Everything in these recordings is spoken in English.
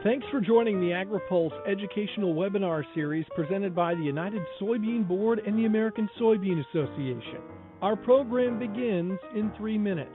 Thanks for joining the Agri-Pulse educational webinar series presented by the United Soybean Board and the American Soybean Association. Our program begins in 3 minutes.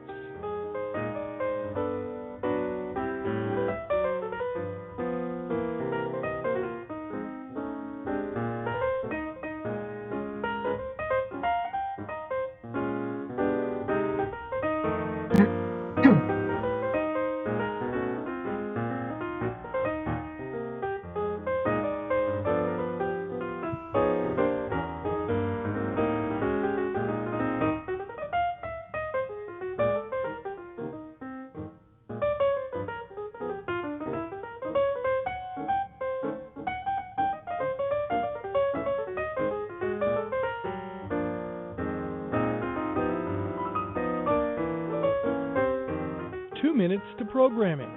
Minutes to programming.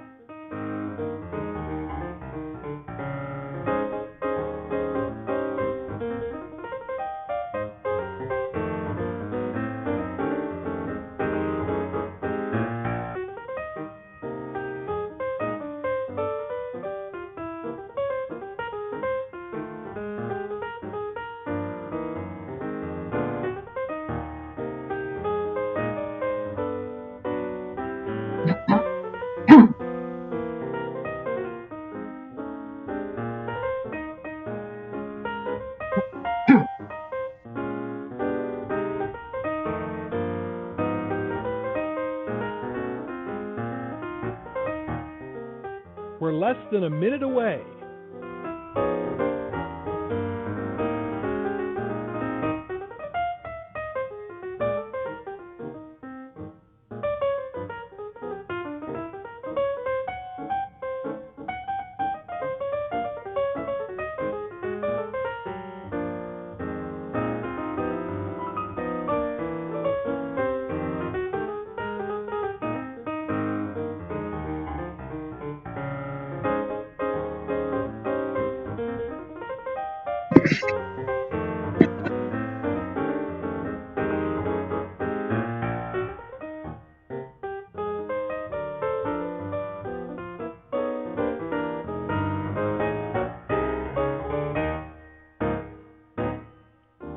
We're less than a minute away.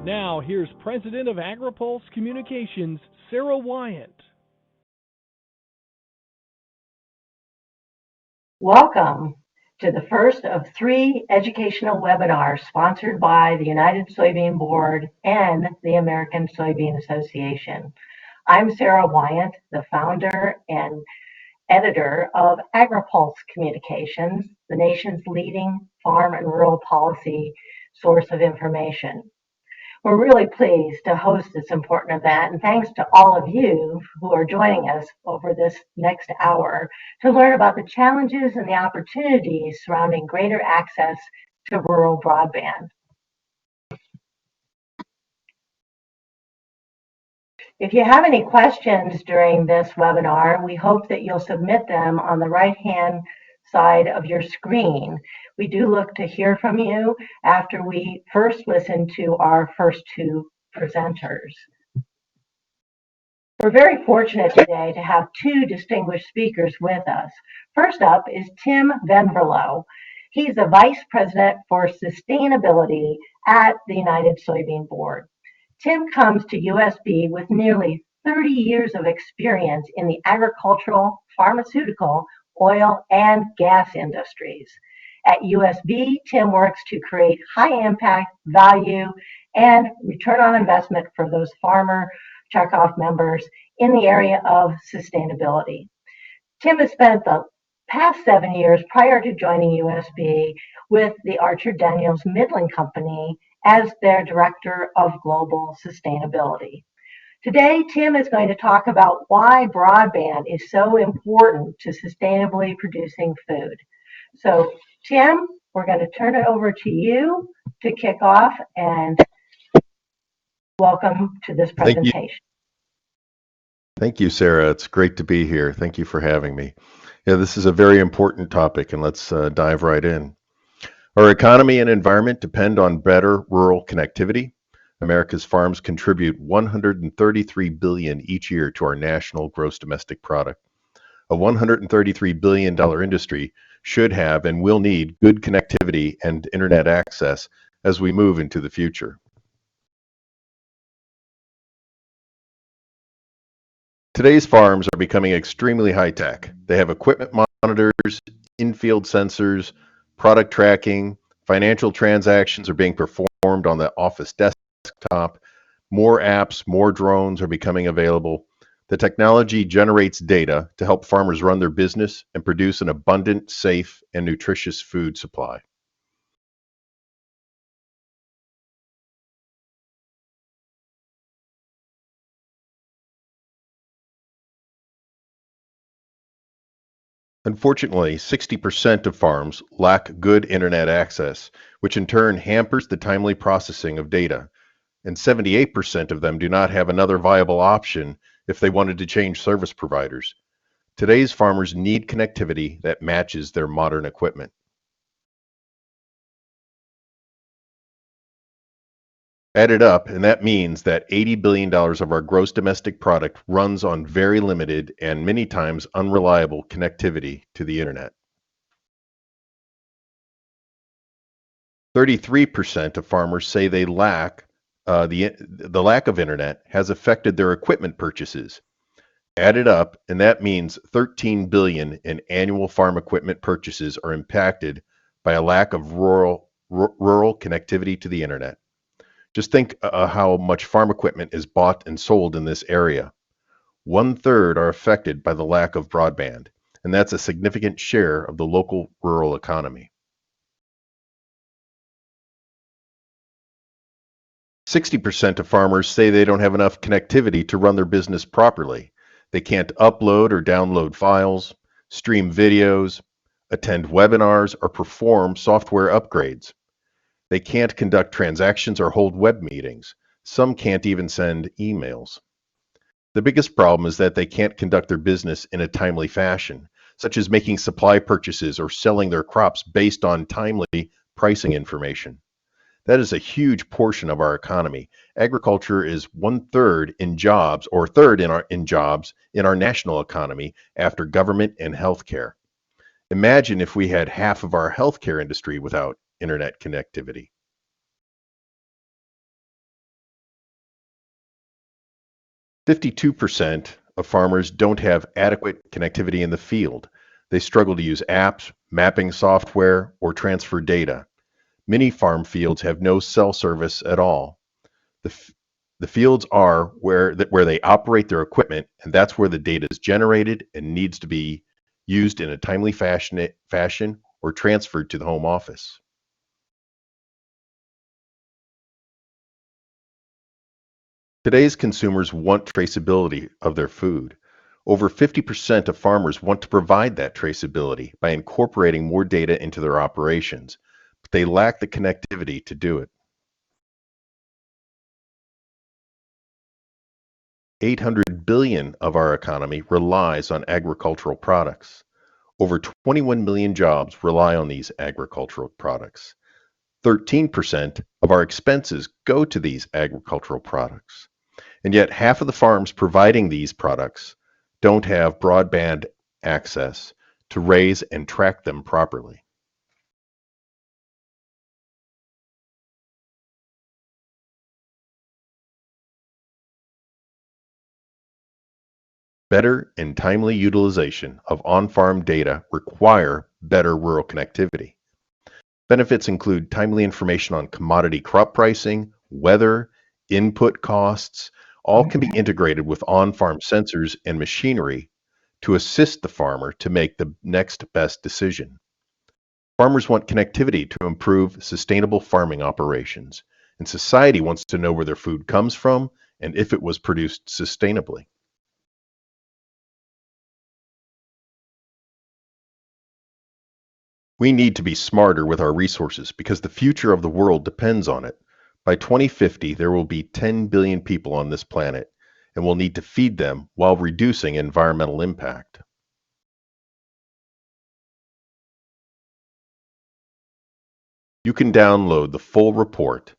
Now, here's President of Agri-Pulse Communications, Sara Wyant. Welcome to the first of 3 educational webinars sponsored by the United Soybean Board and the American Soybean Association. I'm Sara Wyant, the founder and editor of Agri-Pulse Communications, the nation's leading farm and rural policy source of information. We're really pleased to host this important event, and thanks to all of you who are joining us over this next hour to learn about the challenges and the opportunities surrounding greater access to rural broadband. If you have any questions during this webinar, we hope that you'll submit them on the right-hand side of your screen. We do look to hear from you after we first listen to our first 2 presenters. We're very fortunate today to have 2 distinguished speakers with us. First up is Tim Venverloh. He's the Vice President for Sustainability at the United Soybean Board. Tim comes to USB with nearly 30 years of experience in the agricultural, pharmaceutical, oil, and gas industries. At USB, Tim works to create high impact, value, and return on investment for those farmer checkoff members in the area of sustainability. Tim has spent the past 7 years prior to joining USB with the Archer Daniels Midland Company as their Director of Global Sustainability. Today, Tim is going to talk about why broadband is so important to sustainably producing food. So, Tim, we're going to turn it over to you to kick off, and welcome to this presentation. Thank you, Sara. It's great to be here. Thank you for having me. Yeah, this is a very important topic, and let's dive right in. Our economy and environment depend on better rural connectivity. America's farms contribute $133 billion each year to our national gross domestic product. A $133 billion industry should have and will need good connectivity and internet access as we move into the future. Today's farms are becoming extremely high-tech. They have equipment monitors, in-field sensors, product tracking, financial transactions are being performed on the office desktop, more apps, more drones are becoming available. The technology generates data to help farmers run their business and produce an abundant, safe, and nutritious food supply. Unfortunately, 60% of farms lack good internet access, which in turn hampers the timely processing of data, and 78% of them do not have another viable option if they wanted to change service providers. Today's farmers need connectivity that matches their modern equipment. Add it up, and that means that $80 billion of our gross domestic product runs on very limited and many times unreliable connectivity to the internet. 33% of farmers say they lack the lack of internet has affected their equipment purchases. Add it up, and that means $13 billion in annual farm equipment purchases are impacted by a lack of rural connectivity to the internet. Just think how much farm equipment is bought and sold in this area. 1/3 are affected by the lack of broadband, and that's a significant share of the local rural economy. 60% of farmers say they don't have enough connectivity to run their business properly. They can't upload or download files, stream videos, attend webinars, or perform software upgrades. They can't conduct transactions or hold web meetings. Some can't even send emails. The biggest problem is that they can't conduct their business in a timely fashion, such as making supply purchases or selling their crops based on timely pricing information. That is a huge portion of our economy. Agriculture is 1/3 in jobs, or third in jobs in our national economy after government and healthcare. Imagine if we had half of our healthcare industry without internet connectivity. "52% of farmers don't have adequate connectivity in the field. They struggle to use apps, mapping software, or transfer data. Many farm fields have no cell service at all. The fields are where they operate their equipment, and that's where the data is generated and needs to be used in a timely fashion or transferred to the home office." Today's consumers want traceability of their food. Over 50% of farmers want to provide that traceability by incorporating more data into their operations, but they lack the connectivity to do it. 800 billion of our economy relies on agricultural products. Over 21 million jobs rely on these agricultural products. 13% of our expenses go to these agricultural products. And yet half of the farms providing these products don't have broadband access to raise and track them properly. Better and timely utilization of on-farm data require better rural connectivity. Benefits include timely information on commodity crop pricing, weather, input costs. All can be integrated with on-farm sensors and machinery to assist the farmer to make the next best decision. Farmers want connectivity to improve sustainable farming operations, and society wants to know where their food comes from and if it was produced sustainably. We need to be smarter with our resources because the future of the world depends on it. By 2050, there will be 10 billion people on this planet, and we'll need to feed them while reducing environmental impact. You can download the full report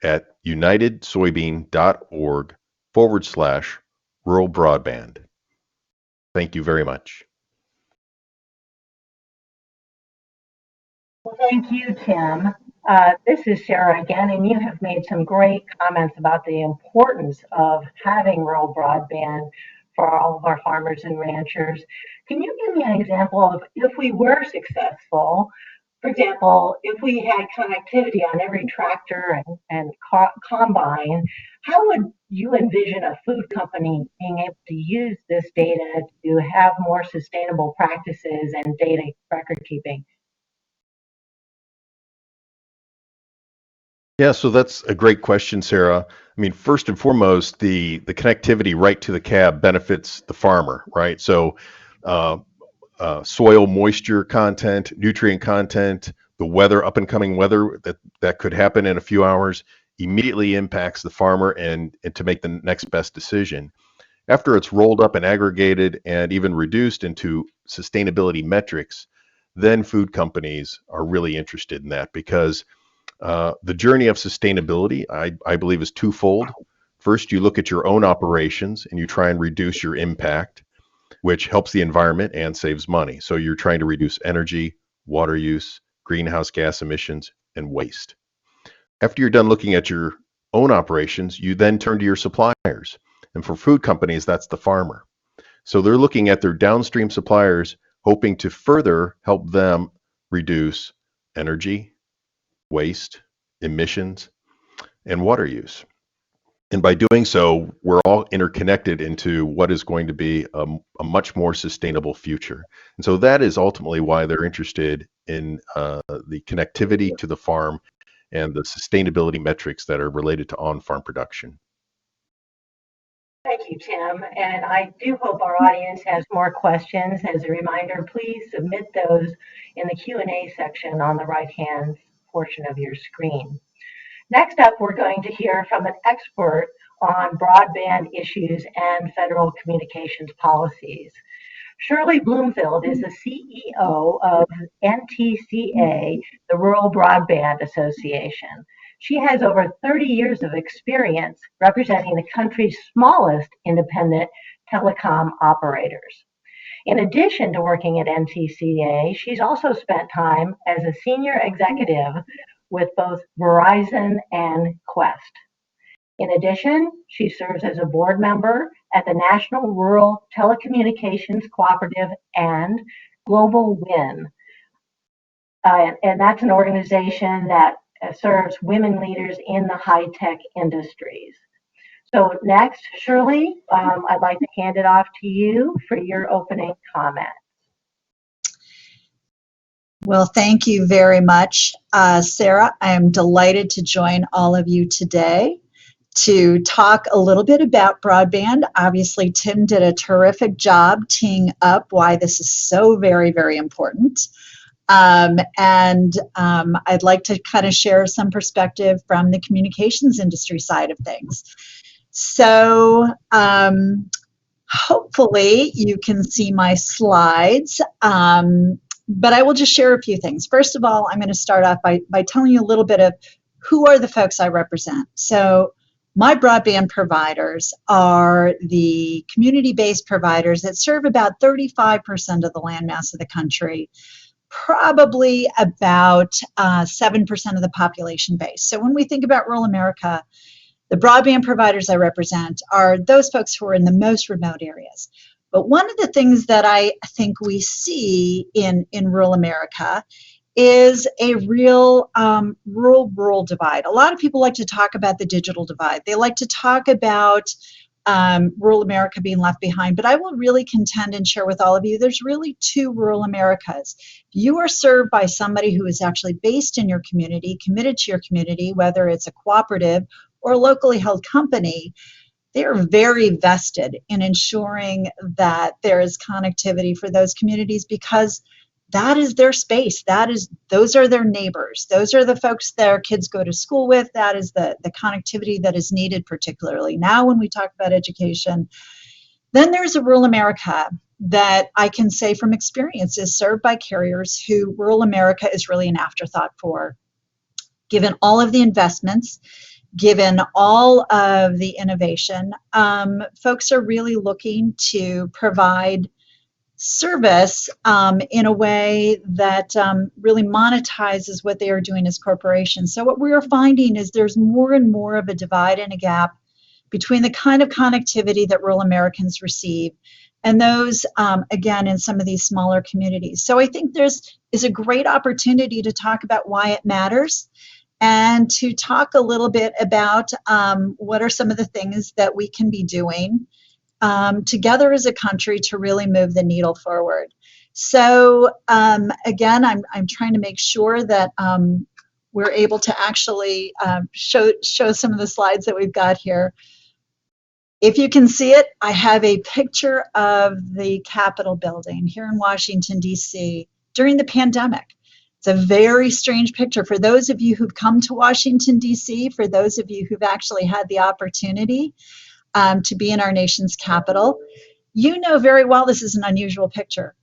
at unitedsoybean.org/rural broadband. Thank you very much. Well, thank you, Tim. This is Sarah again, and you have made some great comments about the importance of having rural broadband for all of our farmers and ranchers. Can you give me an example of if we were successful? For example, if we had connectivity on every tractor and combine, how would you envision a food company being able to use this data to have more sustainable practices and data record keeping? Yeah, so that's a great question, Sarah. I mean, first and foremost, the connectivity right to the cab benefits the farmer, right? So, uh, soil moisture content, nutrient content, the weather, up and coming weather that could happen in a few hours immediately impacts the farmer and to make the next best decision. After it's rolled up and aggregated and even reduced into sustainability metrics, then food companies are really interested in that because the journey of sustainability, I believe, is twofold. First, you look at your own operations and you try and reduce your impact, which helps the environment and saves money. So you're trying to reduce energy, water use, greenhouse gas emissions, and waste. After you're done looking at your own operations, you then turn to your suppliers. And for food companies, that's the farmer. So they're looking at their downstream suppliers, hoping to further help them reduce energy, waste, emissions, and water use. And by doing so, we're all interconnected into what is going to be a much more sustainable future. And so that is ultimately why they're interested in the connectivity to the farm and the sustainability metrics that are related to on-farm production. Thank you, Tim. And I do hope our audience has more questions. As a reminder, please submit those in the Q&A section on the right-hand portion of your screen. Next up, we're going to hear from an expert on broadband issues and federal communications policies. Shirley Bloomfield is the CEO of NTCA, the Rural Broadband Association. She has over 30 years of experience representing the country's smallest independent telecom operators. In addition to working at NTCA, she's also spent time as a senior executive with both Verizon and Quest. In addition, she serves as a board member at the National Rural Telecommunications Cooperative and Global WIN. And that's an organization that serves women leaders in the high-tech industries. So next, Shirley, I'd like to hand it off to you for your opening comment. Well, thank you very much, Sarah. I am delighted to join all of you today to talk a little bit about broadband. Obviously, Tim did a terrific job teeing up why this is so very, very important. I'd like to kind of share some perspective from the communications industry side of things. So hopefully you can see my slides, but I will just share a few things. First of all, I'm going to start off by telling you a little bit of who are the folks I represent. So my broadband providers are the community-based providers that serve about 35% of the landmass of the country, probably about 7% of the population base. So when we think about rural America, the broadband providers I represent are those folks who are in the most remote areas. But one of the things that I think we see in rural America is a real rural divide. A lot of people like to talk about the digital divide. They like to talk about rural America being left behind, but I will really contend and share with all of you, there's really two rural Americas. You are served by somebody who is actually based in your community, committed to your community, whether it's a cooperative or a locally held company. They are very vested in ensuring that there is connectivity for those communities because that is their space. Those are their neighbors. Those are the folks their kids go to school with. That is the connectivity that is needed, particularly now when we talk about education. Then there's a rural America that I can say from experience is served by carriers who rural America is really an afterthought for. Given all of the investments, given all of the innovation, folks are really looking to provide service in a way that really monetizes what they are doing as corporations. So what we are finding is there's more and more of a divide and a gap between the kind of connectivity that rural Americans receive and those, again, in some of these smaller communities. So I think there's a great opportunity to talk about why it matters and to talk a little bit about what are some of the things that we can be doing together as a country to really move the needle forward. So again, I'm trying to make sure that we're able to actually show some of the slides that we've got here. If you can see it, I have a picture of the Capitol building here in Washington, D.C. during the pandemic. It's a very strange picture. For those of you who've come to Washington, D.C., for those of you who've actually had the opportunity to be in our nation's capital, you know very well this is an unusual picture.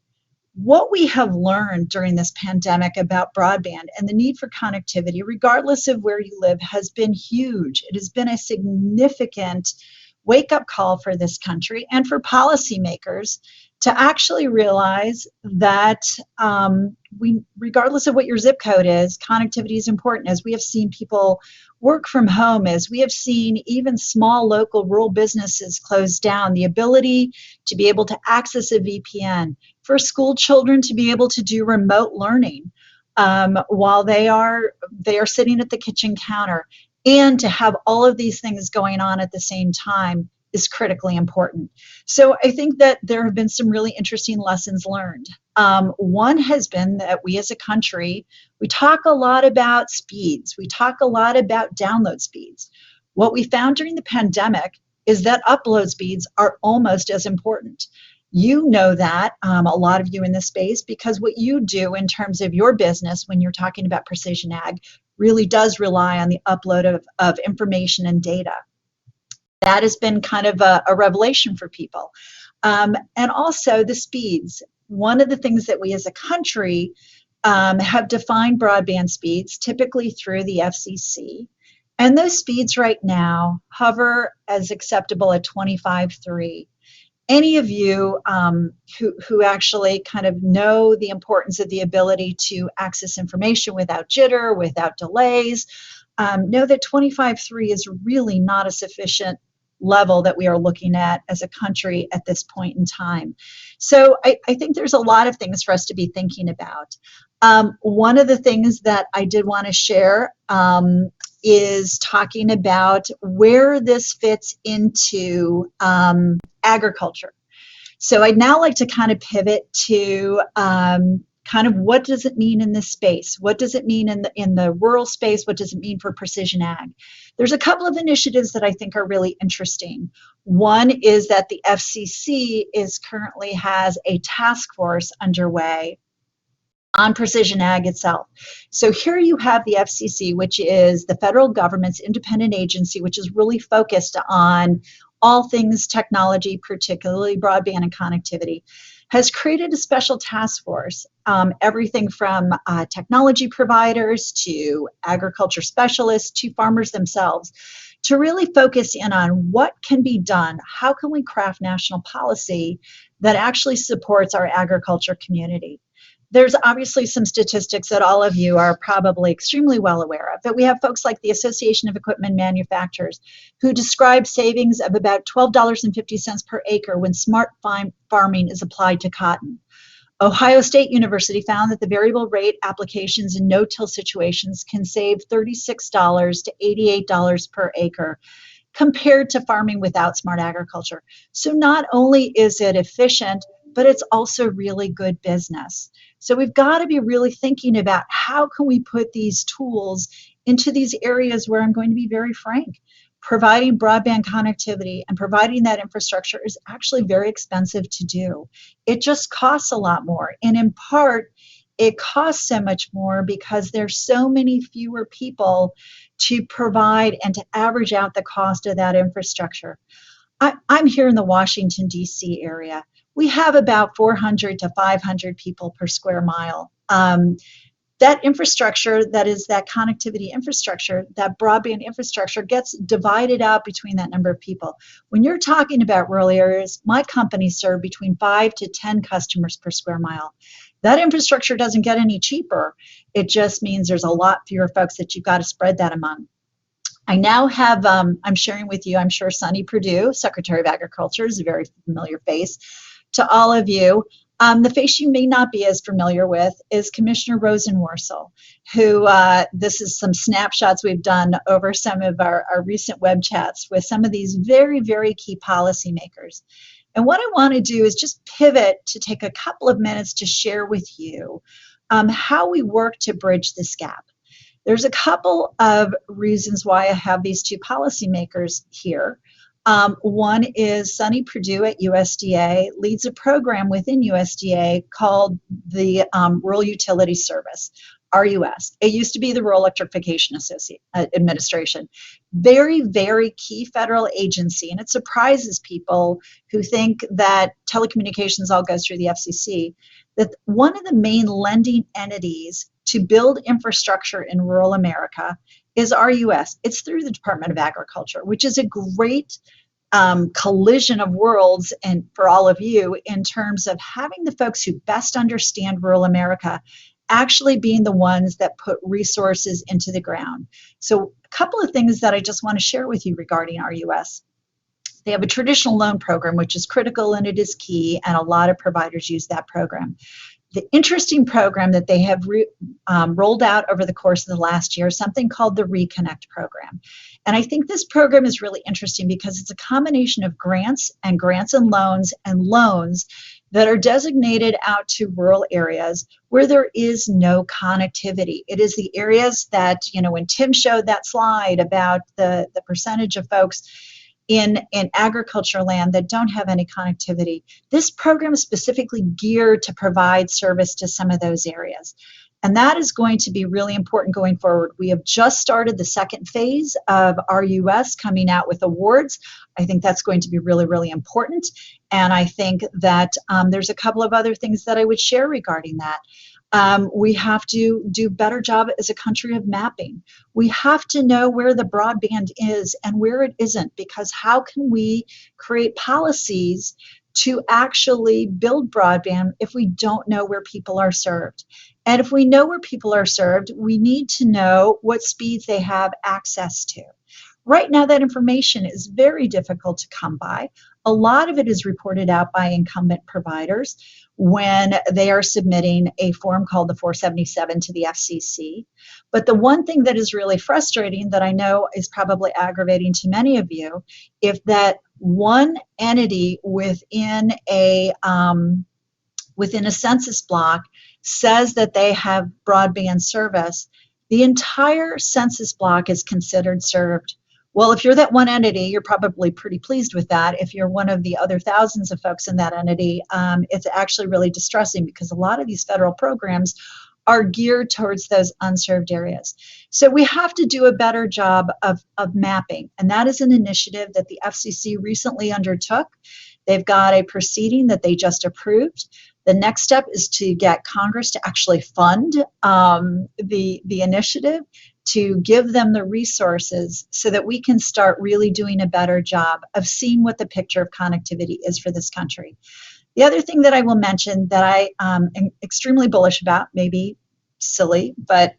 What we have learned during this pandemic about broadband and the need for connectivity, regardless of where you live, has been huge. It has been a significant wake-up call for this country and for policymakers to actually realize that regardless of what your zip code is, connectivity is important. As we have seen people work from home, as we have seen even small local rural businesses close down, the ability to be able to access a VPN, for school children to be able to do remote learning while they are sitting at the kitchen counter, and to have all of these things going on at the same time is critically important. So I think that there have been some really interesting lessons learned. One has been that we as a country, we talk a lot about speeds. We talk a lot about download speeds. What we found during the pandemic is that upload speeds are almost as important. You know that, a lot of you in this space, because what you do in terms of your business when you're talking about precision ag really does rely on the upload of information and data. That has been kind of a revelation for people. And also the speeds. One of the things that we as a country have defined broadband speeds, typically through the FCC. And those speeds right now hover as acceptable at 25.3. Any of you who actually kind of know the importance of the ability to access information without jitter, without delays, know that 25.3 is really not a sufficient level that we are looking at as a country at this point in time. So I think there's a lot of things for us to be thinking about. One of the things that I did want to share is talking about where this fits into agriculture. So I'd now like to kind of pivot to kind of what does it mean in this space? What does it mean in the rural space? What does it mean for precision ag? There's a couple of initiatives that I think are really interesting. One is that the FCC currently has a task force underway on precision ag itself. So here you have the FCC, which is the federal government's independent agency, which is really focused on all things technology, particularly broadband and connectivity, has created a special task force, everything from technology providers to agriculture specialists to farmers themselves, to really focus in on what can be done. How can we craft national policy that actually supports our agriculture community? There's obviously some statistics that all of you are probably extremely well aware of, but we have folks like the Association of Equipment Manufacturers who describe savings of about $12.50 per acre when smart farming is applied to cotton. Ohio State University found that the variable rate applications in no-till situations can save $36 to $88 per acre compared to farming without smart agriculture. So not only is it efficient, but it's also really good business. So we've got to be really thinking about how can we put these tools into these areas where I'm going to be very frank. Providing broadband connectivity and providing that infrastructure is actually very expensive to do. It just costs a lot more. And in part, it costs so much more because there's so many fewer people to provide and to average out the cost of that infrastructure. I'm here in the Washington, D.C. area. We have about 400 to 500 people per square mile. that infrastructure, that is that connectivity infrastructure, that broadband infrastructure gets divided out between that number of people. When you're talking about rural areas, my company serve between 5 to 10 customers per square mile. That infrastructure doesn't get any cheaper. It just means there's a lot fewer folks that you've got to spread that among. I now have, I'm sharing with you, I'm sure Sonny Perdue, Secretary of Agriculture, is a very familiar face to all of you. The face you may not be as familiar with is Commissioner Rosenworcel, who, this is some snapshots we've done over some of our recent web chats with some of these very, very key policymakers. And what I want to do is just pivot to take a couple of minutes to share with you how we work to bridge this gap. There's a couple of reasons why I have these two policymakers here. One is Sonny Perdue at USDA leads a program within USDA called the Rural Utility Service, RUS. It used to be the Rural Electrification Administration. Very, very key federal agency, and it surprises people who think that telecommunications all goes through the FCC, that one of the main lending entities to build infrastructure in rural America is RUS. It's through the Department of Agriculture, which is a great collision of worlds and for all of you in terms of having the folks who best understand rural America actually being the ones that put resources into the ground. So a couple of things that I just want to share with you regarding RUS. They have a traditional loan program, which is critical and it is key, and a lot of providers use that program. The interesting program that they have rolled out over the course of the last year is something called the Reconnect Program. And I think this program is really interesting because it's a combination of grants and loans that are designated out to rural areas where there is no connectivity. It is the areas that, you know, when Tim showed that slide about the percentage of folks in agriculture land that don't have any connectivity. This program is specifically geared to provide service to some of those areas. And that is going to be really important going forward. We have just started the second phase of RUS coming out with awards. I think that's going to be really, really important. And I think that there's a couple of other things that I would share regarding that. We have to do a better job as a country of mapping. We have to know where the broadband is and where it isn't, because how can we create policies to actually build broadband if we don't know where people are served? And if we know where people are served, we need to know what speeds they have access to. Right now, that information is very difficult to come by. A lot of it is reported out by incumbent providers when they are submitting a form called the 477 to the FCC. But the one thing that is really frustrating that I know is probably aggravating to many of you, if that one entity within a census block says that they have broadband service, the entire census block is considered served. Well, if you're that one entity, you're probably pretty pleased with that. If you're one of the other thousands of folks in that entity, it's actually really distressing because a lot of these federal programs are geared towards those unserved areas. So we have to do a better job of mapping, and that is an initiative that the FCC recently undertook. They've got a proceeding that they just approved. The next step is to get Congress to actually fund the initiative, to give them the resources so that we can start really doing a better job of seeing what the picture of connectivity is for this country. The other thing that I will mention that I am extremely bullish about, maybe silly, but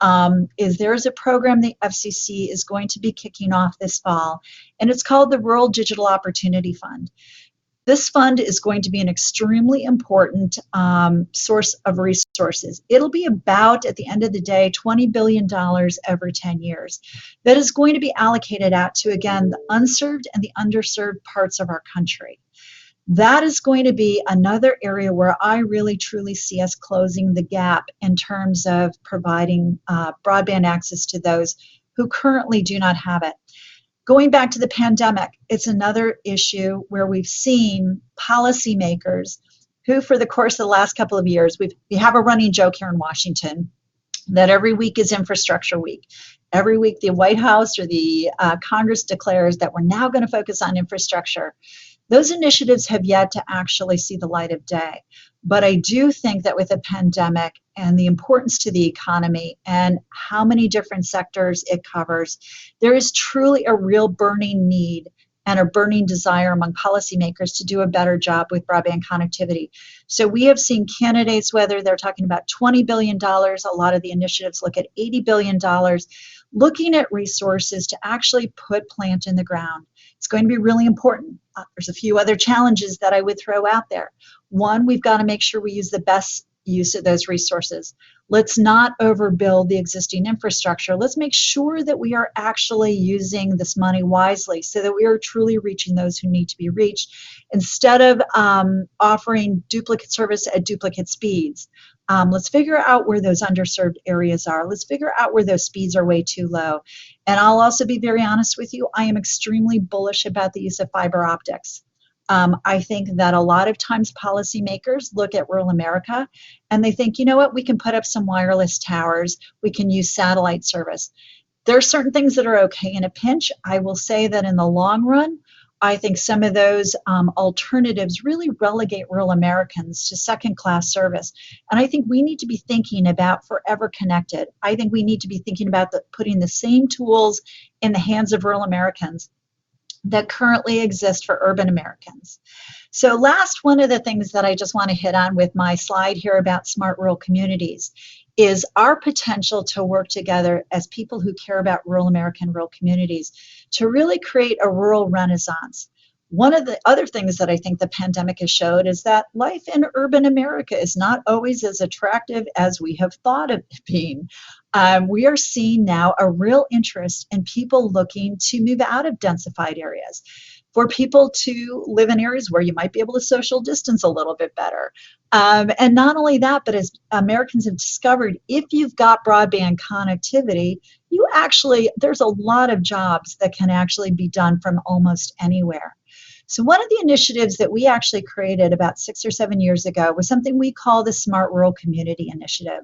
is there is a program the FCC is going to be kicking off this fall, and it's called the Rural Digital Opportunity Fund. This fund is going to be an extremely important source of resources. It'll be about, at the end of the day, $20 billion every 10 years. That is going to be allocated out to, again, the unserved and the underserved parts of our country. That is going to be another area where I really truly see us closing the gap in terms of providing broadband access to those who currently do not have it. Going back to the pandemic, it's another issue where we've seen policymakers who, for the course of the last couple of years, we have a running joke here in Washington that every week is infrastructure week. Every week the White House or the Congress declares that we're now going to focus on infrastructure. Those initiatives have yet to actually see the light of day. But I do think that with a pandemic and the importance to the economy and how many different sectors it covers, there is truly a real burning need and a burning desire among policymakers to do a better job with broadband connectivity. So we have seen candidates, whether they're talking about $20 billion, a lot of the initiatives look at $80 billion, looking at resources to actually put plant in the ground. It's going to be really important. There's a few other challenges that I would throw out there. One, we've got to make sure we use the best use of those resources. Let's not overbuild the existing infrastructure. Let's make sure that we are actually using this money wisely so that we are truly reaching those who need to be reached instead of offering duplicate service at duplicate speeds. Let's figure out where those underserved areas are. Let's figure out where those speeds are way too low. And I'll also be very honest with you, I am extremely bullish about the use of fiber optics. I think that a lot of times policymakers look at rural America and they think, you know what, we can put up some wireless towers, we can use satellite service. There are certain things that are okay in a pinch. I will say that in the long run, I think some of those alternatives really relegate rural Americans to second-class service. And I think we need to be thinking about forever connected. I think we need to be thinking about putting the same tools in the hands of rural Americans that currently exist for urban Americans. So last, one of the things that I just want to hit on with my slide here about smart rural communities is our potential to work together as people who care about rural American rural communities to really create a rural renaissance. One of the other things that I think the pandemic has showed is that life in urban America is not always as attractive as we have thought of it being. We are seeing now a real interest in people looking to move out of densified areas, for people to live in areas where you might be able to social distance a little bit better. And not only that, but as Americans have discovered, if you've got broadband connectivity, there's a lot of jobs that can actually be done from almost anywhere. So one of the initiatives that we actually created about 6 or 7 years ago was something we call the Smart Rural Community Initiative.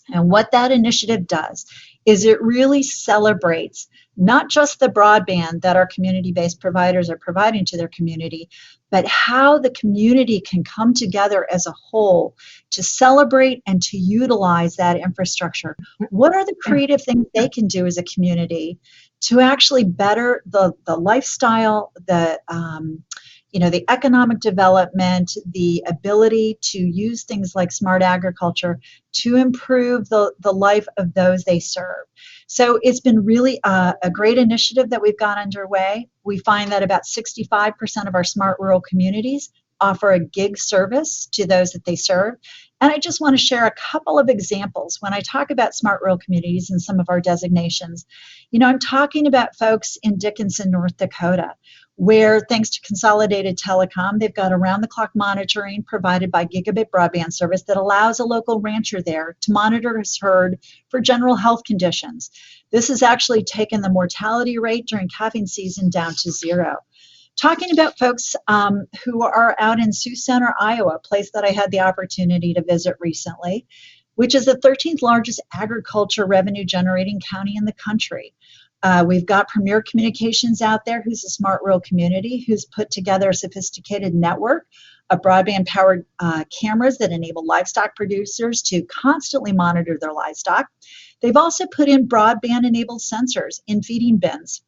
And what that initiative does is it really celebrates not just the broadband that our community-based providers are providing to their community, but how the community can come together as a whole to celebrate and to utilize that infrastructure. What are the creative things they can do as a community to actually better the lifestyle, the economic development, the ability to use things like smart agriculture to improve the life of those they serve. So it's been really a great initiative that we've got underway. We find that about 65% of our smart rural communities offer a gig service to those that they serve. And I just want to share a couple of examples. When I talk about smart rural communities and some of our designations, I'm talking about folks in Dickinson, North Dakota, where thanks to Consolidated Telecom, they've got around-the-clock monitoring provided by gigabit broadband service that allows a local rancher there to monitor his herd for general health conditions. This has actually taken the mortality rate during calving season down to 0. Talking about folks who are out in Sioux Center, Iowa, a place that I had the opportunity to visit recently, which is the 13th largest agriculture revenue generating county in the country. We've got Premier Communications out there, who's a smart rural community, who's put together a sophisticated network of broadband-powered cameras that enable livestock producers to constantly monitor their livestock. They've also put in broadband-enabled sensors in feeding bins.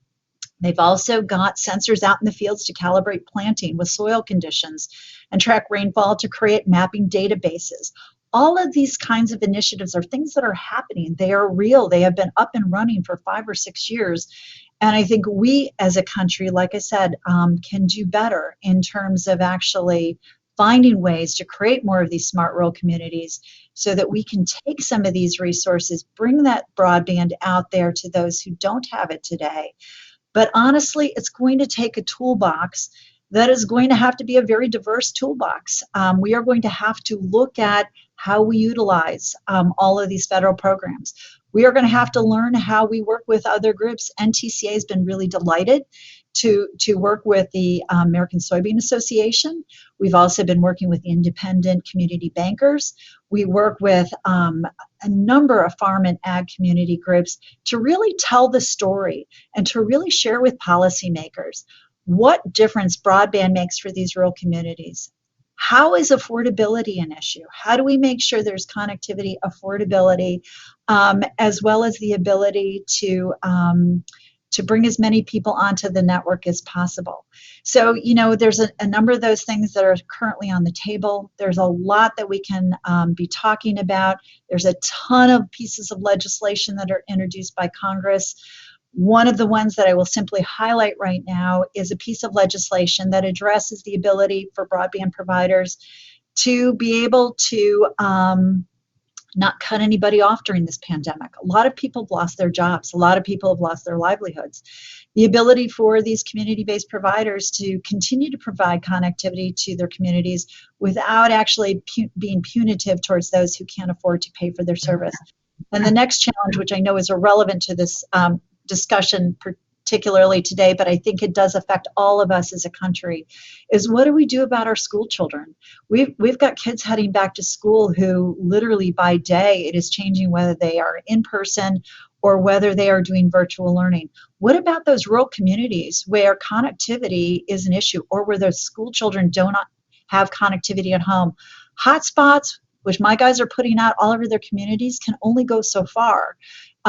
They've also got sensors out in the fields to calibrate planting with soil conditions and track rainfall to create mapping databases. All of these kinds of initiatives are things that are happening. They are real. They have been up and running for 5 or 6 years. And I think we as a country, like I said, can do better in terms of actually finding ways to create more of these smart rural communities so that we can take some of these resources, bring that broadband out there to those who don't have it today. But honestly, it's going to take a toolbox that is going to have to be a very diverse toolbox. We are going to have to look at how we utilize all of these federal programs. We are going to have to learn how we work with other groups. NTCA has been really delighted to work with the American Soybean Association. We've also been working with independent community bankers. We work with a number of farm and ag community groups to really tell the story and to really share with policymakers what difference broadband makes for these rural communities. How is affordability an issue? How do we make sure there's connectivity, affordability, as well as the ability to bring as many people onto the network as possible? So, there's a number of those things that are currently on the table. There's a lot that we can be talking about. There's a ton of pieces of legislation that are introduced by Congress. One of the ones that I will simply highlight right now is a piece of legislation that addresses the ability for broadband providers to be able to not cut anybody off during this pandemic. A lot of people have lost their jobs. A lot of people have lost their livelihoods. The ability for these community-based providers to continue to provide connectivity to their communities without actually being punitive towards those who can't afford to pay for their service. And the next challenge, which I know is irrelevant to this discussion particularly today, but I think it does affect all of us as a country, is what do we do about our school children? We've got kids heading back to school who literally by day it is changing whether they are in person or whether they are doing virtual learning. What about those rural communities where connectivity is an issue, or where those school children do not have connectivity at home? Hotspots, which my guys are putting out all over their communities, can only go so far.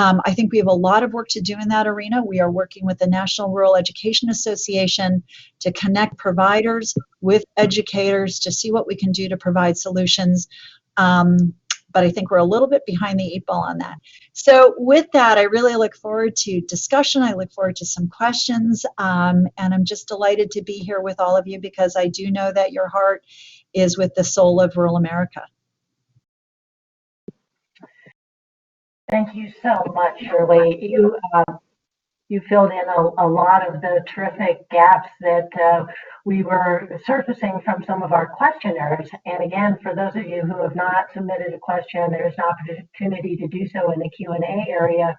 I think we have a lot of work to do in that arena. We are working with the National Rural Education Association to connect providers with educators to see what we can do to provide solutions. But I think we're a little bit behind the 8 ball on that. So with that, I really look forward to discussion. I look forward to some questions. And I'm just delighted to be here with all of you, because I do know that your heart is with the soul of rural America. Thank you so much, Shirley. You filled in a lot of the terrific gaps that we were surfacing from some of our questioners. And again, for those of you who have not submitted a question, there's an opportunity to do so in the Q&A area.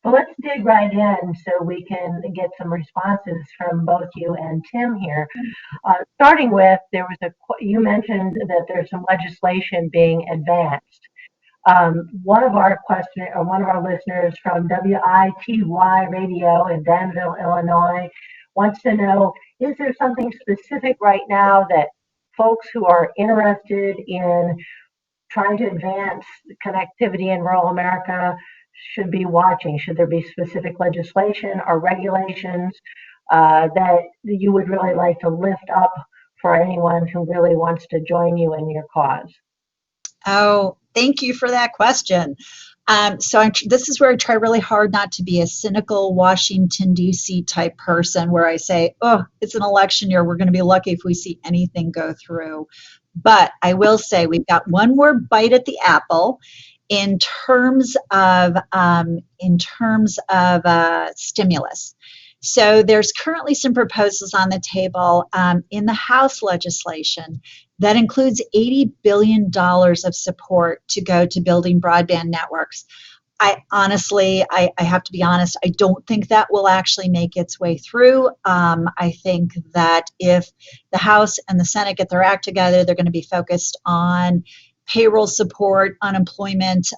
But let's dig right in so we can get some responses from both you and Tim here. Starting with, you mentioned that there's some legislation being advanced. One of our listeners from WITY Radio in Danville, Illinois, wants to know, is there something specific right now that folks who are interested in trying to advance connectivity in rural America should be watching? Should there be specific legislation or regulations that you would really like to lift up for anyone who really wants to join you in your cause? Oh, thank you for that question. This is where I try really hard not to be a cynical Washington, D.C. type person where I say, oh, it's an election year. We're going to be lucky if we see anything go through. But I will say we've got one more bite at the apple in terms of stimulus. So there's currently some proposals on the table in the House legislation that includes $80 billion of support to go to building broadband networks. I have to be honest, I don't think that will actually make its way through. I think that if the House and the Senate get their act together, they're going to be focused on payroll support, unemployment,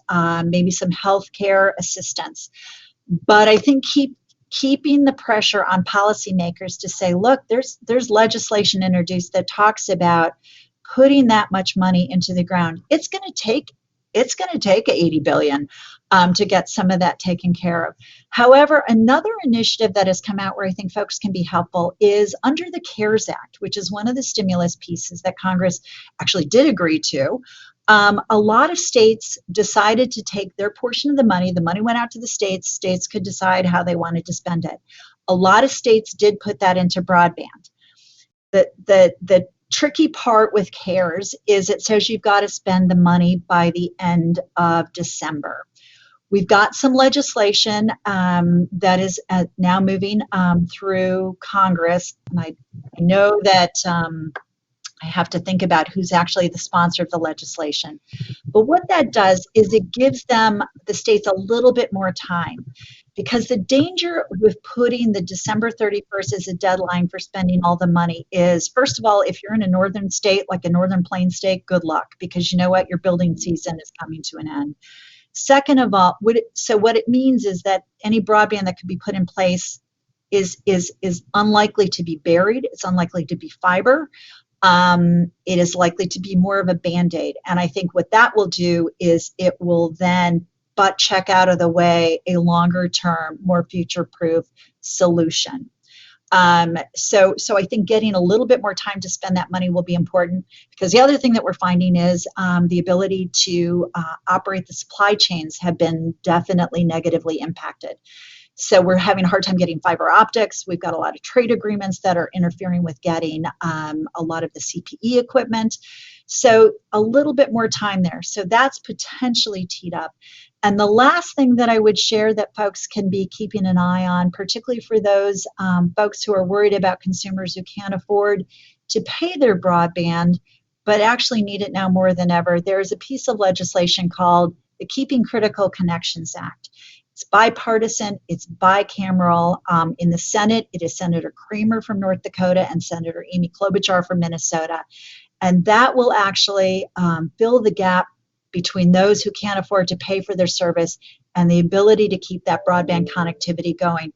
maybe some healthcare assistance. But I think keeping the pressure on policymakers to say, look, there's legislation introduced that talks about putting that much money into the ground. It's going to take $80 billion to get some of that taken care of. However, another initiative that has come out where I think folks can be helpful is under the CARES Act, which is one of the stimulus pieces that Congress actually did agree to. A lot of states decided to take their portion of the money. The money went out to the states. States could decide how they wanted to spend it. A lot of states did put that into broadband. The tricky part with CARES is it says you've got to spend the money by the end of December. We've got some legislation that is now moving through Congress. And I know that I have to think about who's actually the sponsor of the legislation. But what that does is it gives the states a little bit more time, because the danger with putting the December 31st as a deadline for spending all the money is, first of all, if you're in a northern state, like a northern plains state, good luck, because you know what, your building season is coming to an end. Second of all, what it means is that any broadband that could be put in place is unlikely to be buried. It's unlikely to be fiber. it is likely to be more of a Band-Aid. And I think what that will do is it will then butt check out of the way a longer term, more future-proof solution. So I think getting a little bit more time to spend that money will be important, because the other thing that we're finding is the ability to operate the supply chains have been definitely negatively impacted. So we're having a hard time getting fiber optics. We've got a lot of trade agreements that are interfering with getting a lot of the CPE equipment. So a little bit more time there. So that's potentially teed up. And the last thing that I would share that folks can be keeping an eye on, particularly for those folks who are worried about consumers who can't afford to pay their broadband, but actually need it now more than ever, there is a piece of legislation called the Keeping Critical Connections Act. It's bipartisan, it's bicameral. In the Senate, it is Senator Kramer from North Dakota and Senator Amy Klobuchar from Minnesota. And that will actually fill the gap between those who can't afford to pay for their service and the ability to keep that broadband connectivity going.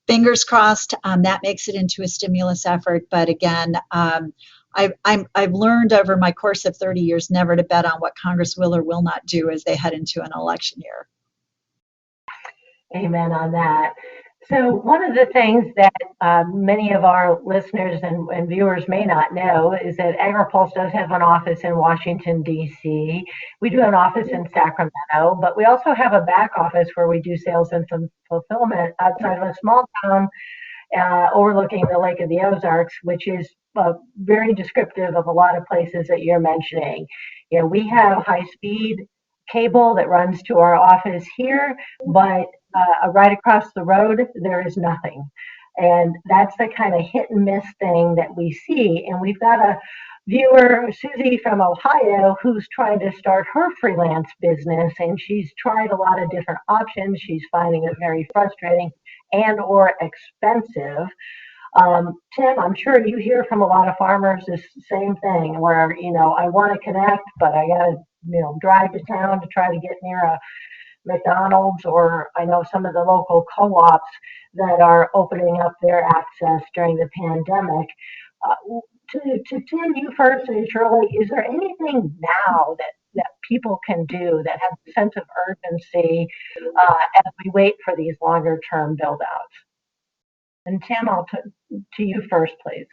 Fingers crossed, that makes it into a stimulus effort. But again, I've learned over my course of 30 years never to bet on what Congress will or will not do as they head into an election year. Amen on that. So one of the things that many of our listeners and viewers may not know is that Agri-Pulse does have an office in Washington, D.C. We do have an office in Sacramento, but we also have a back office where we do sales and fulfillment outside of a small town overlooking the Lake of the Ozarks, which is very descriptive of a lot of places that you're mentioning. You know, we have high-speed cable that runs to our office here, but right across the road, there is nothing. And that's the kind of hit and miss thing that we see. And we've got a viewer, Susie from Ohio, who's trying to start her freelance business, and she's tried a lot of different options. She's finding it very frustrating and or expensive. Tim, I'm sure you hear from a lot of farmers this same thing where, you know, I want to connect, but I got to, you know, drive to town to try to get near a McDonald's, or I know some of the local co-ops that are opening up their access during the pandemic. To Tim, you first, and Shirley, is there anything now that people can do that has a sense of urgency as we wait for these longer term build outs? And Tim, I'll put to you first, please.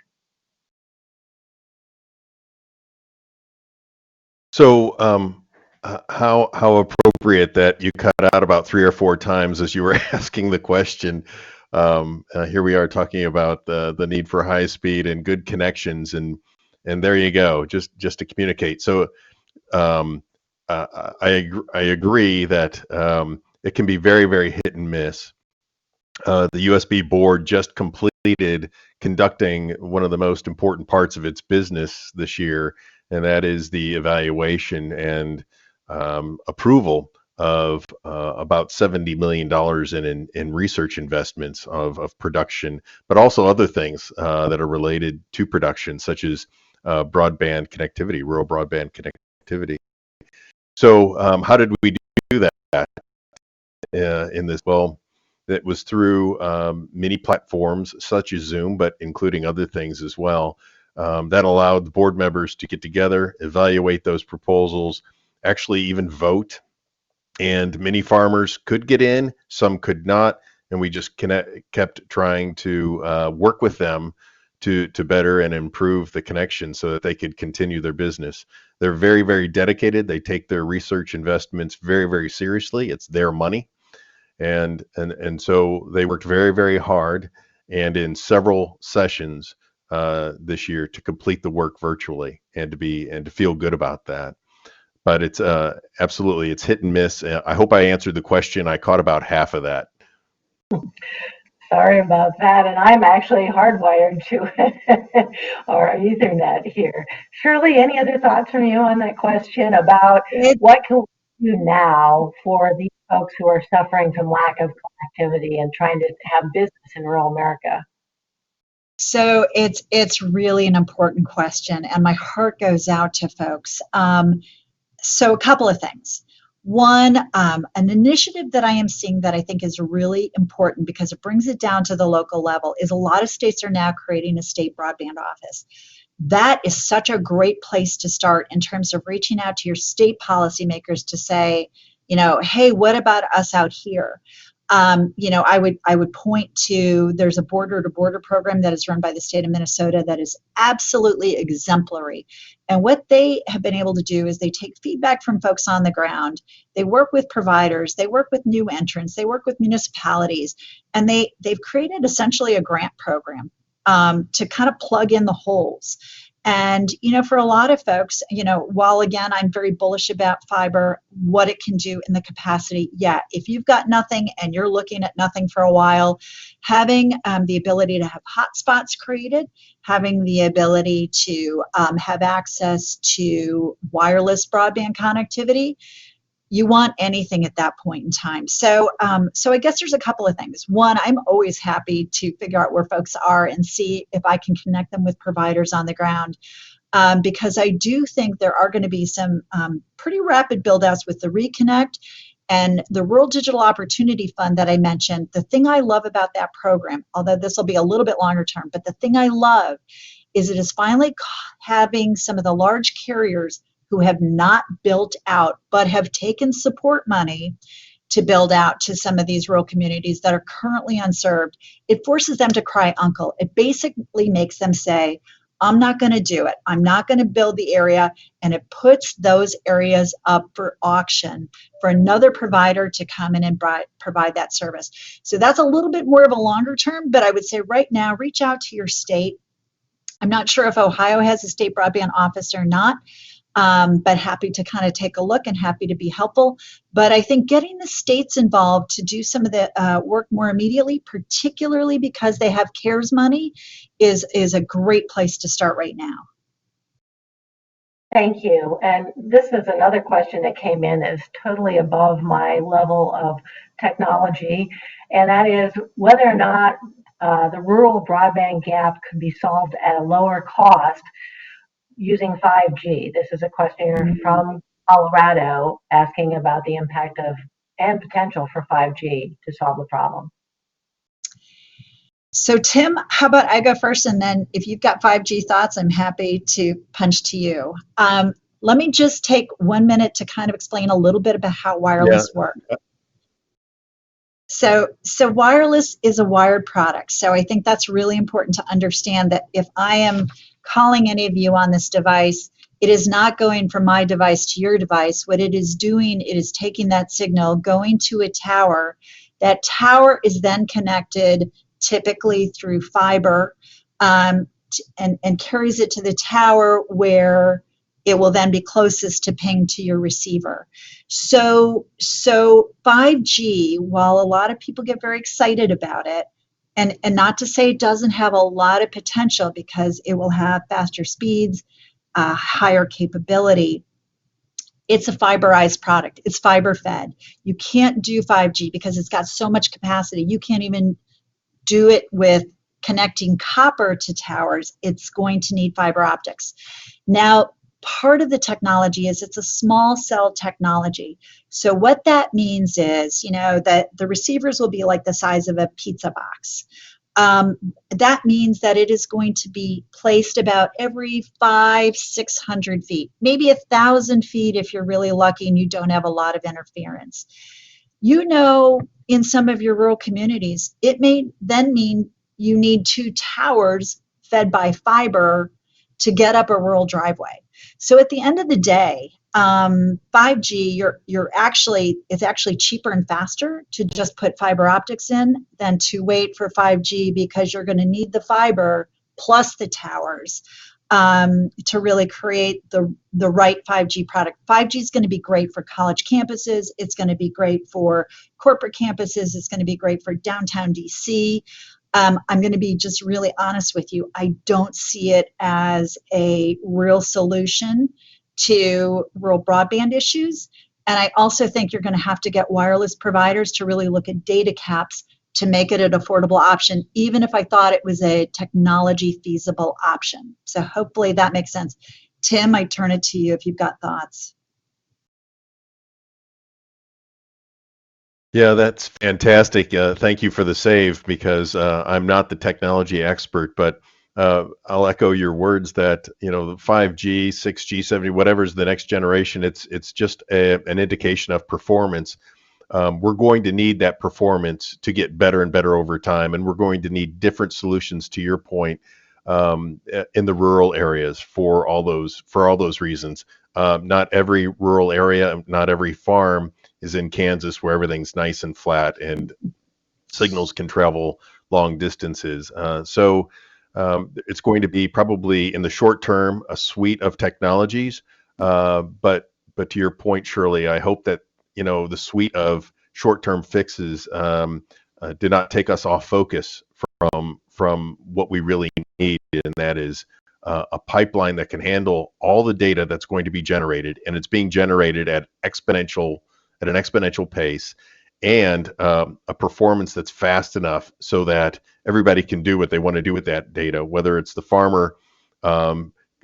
So, how appropriate that you cut out about 3 or 4 times as you were asking the question. Here we are talking about the need for high speed and good connections, and there you go, just to communicate. So, I agree that it can be very, very hit and miss. The USB board just completed conducting one of the most important parts of its business this year, and that is the evaluation and approval of about $70 million in research investments of production, but also other things that are related to production, such as broadband connectivity, rural broadband connectivity. So how did we do that in this? Well, it was through many platforms such as Zoom, but including other things as well. That allowed the board members to get together, evaluate those proposals, actually even vote. And many farmers could get in, some could not, and we just kept trying to work with them to better and improve the connection so that they could continue their business. They're very, very dedicated. They take their research investments very, very seriously. It's their money. And so they worked very, very hard and in several sessions this year to complete the work virtually and to feel good about that. But it's absolutely, it's hit and miss. I hope I answered the question. I caught about half of that. Sorry about that. And I'm actually hardwired to our Ethernet here. Shirley, any other thoughts from you on that question about what can we do now for these folks who are suffering from lack of connectivity and trying to have business in rural America? So it's really an important question, and my heart goes out to folks. So a couple of things. One, an initiative that I am seeing that I think is really important because it brings it down to the local level is a lot of states are now creating a state broadband office. that is such a great place to start in terms of reaching out to your state policymakers to say, hey, what about us out here? I would point to, there's a border-to-border program that is run by the state of Minnesota that is absolutely exemplary. And what they have been able to do is they take feedback from folks on the ground, they work with providers, they work with new entrants, they work with municipalities, and they've created essentially a grant program to kind of plug in the holes. And, for a lot of folks, while again, I'm very bullish about fiber, what it can do in the capacity, if you've got nothing and you're looking at nothing for a while, having the ability to have hotspots created, having the ability to have access to wireless broadband connectivity, you want anything at that point in time. So I guess there's a couple of things. One, I'm always happy to figure out where folks are and see if I can connect them with providers on the ground, because I do think there are going to be some pretty rapid build outs with the Reconnect and the Rural Digital Opportunity Fund that I mentioned. The thing I love about that program, although this will be a little bit longer term, but the thing I love is it is finally having some of the large carriers who have not built out but have taken support money to build out to some of these rural communities that are currently unserved. It forces them to cry uncle. It basically makes them say, I'm not going to do it. I'm not going to build the area. And it puts those areas up for auction for another provider to come in and provide that service. So that's a little bit more of a longer term, but I would say right now, reach out to your state. I'm not sure if Ohio has a state broadband office or not. But happy to kind of take a look and happy to be helpful. But I think getting the states involved to do some of the work more immediately, particularly because they have CARES money, is a great place to start right now. Thank you. And this is another question that came in that's totally above my level of technology, and that is whether or not the rural broadband gap could be solved at a lower cost using 5G. This is a question from Colorado asking about the impact of and potential for 5G to solve the problem. So Tim, how about I go first, and then if you've got 5G thoughts, I'm happy to punch to you. Let me just take 1 minute to kind of explain a little bit about how wireless works. So wireless is a wired product. So I think that's really important to understand that if I am calling any of you on this device, it is not going from my device to your device. What it is doing, it is taking that signal, going to a tower. That tower is then connected typically through fiber and carries it to the tower where it will then be closest to ping to your receiver. So 5G, while a lot of people get very excited about it, and not to say it doesn't have a lot of potential because it will have faster speeds, higher capability, it's a fiberized product. It's fiber fed. You can't do 5G because it's got so much capacity. You can't even do it with connecting copper to towers. It's going to need fiber optics. Now, part of the technology is it's a small cell technology. So what that means is, that the receivers will be like the size of a pizza box. That means that it is going to be placed about every 500-600 feet, maybe 1,000 feet if you're really lucky and you don't have a lot of interference. In some of your rural communities, it may then mean you need 2 towers fed by fiber to get up a rural driveway. So at the end of the day, 5G, it's actually cheaper and faster to just put fiber optics in than to wait for 5G, because you're going to need the fiber plus the towers to really create the right 5G product. 5G is going to be great for college campuses. It's going to be great for corporate campuses. It's going to be great for downtown DC. I'm going to be just really honest with you. I don't see it as a real solution to rural broadband issues. And I also think you're going to have to get wireless providers to really look at data caps to make it an affordable option, even if I thought it was a technology feasible option. So hopefully that makes sense. Tim, I turn it to you if you've got thoughts. Yeah, that's fantastic. Thank you for the save, because I'm not the technology expert, but I'll echo your words that, the 5G, 6G, 7G, whatever is the next generation, it's just an indication of performance. We're going to need that performance to get better and better over time, and we're going to need different solutions, to your point, in the rural areas for all those reasons. Not every rural area, not every farm is in Kansas where everything's nice and flat and signals can travel long distances. So it's going to be probably in the short term a suite of technologies. But to your point, Shirley, I hope that the suite of short-term fixes did not take us off focus from what we really need, and that is a pipeline that can handle all the data that's going to be generated, and it's being generated at an exponential pace, and a performance that's fast enough so that everybody can do what they want to do with that data, whether it's the farmer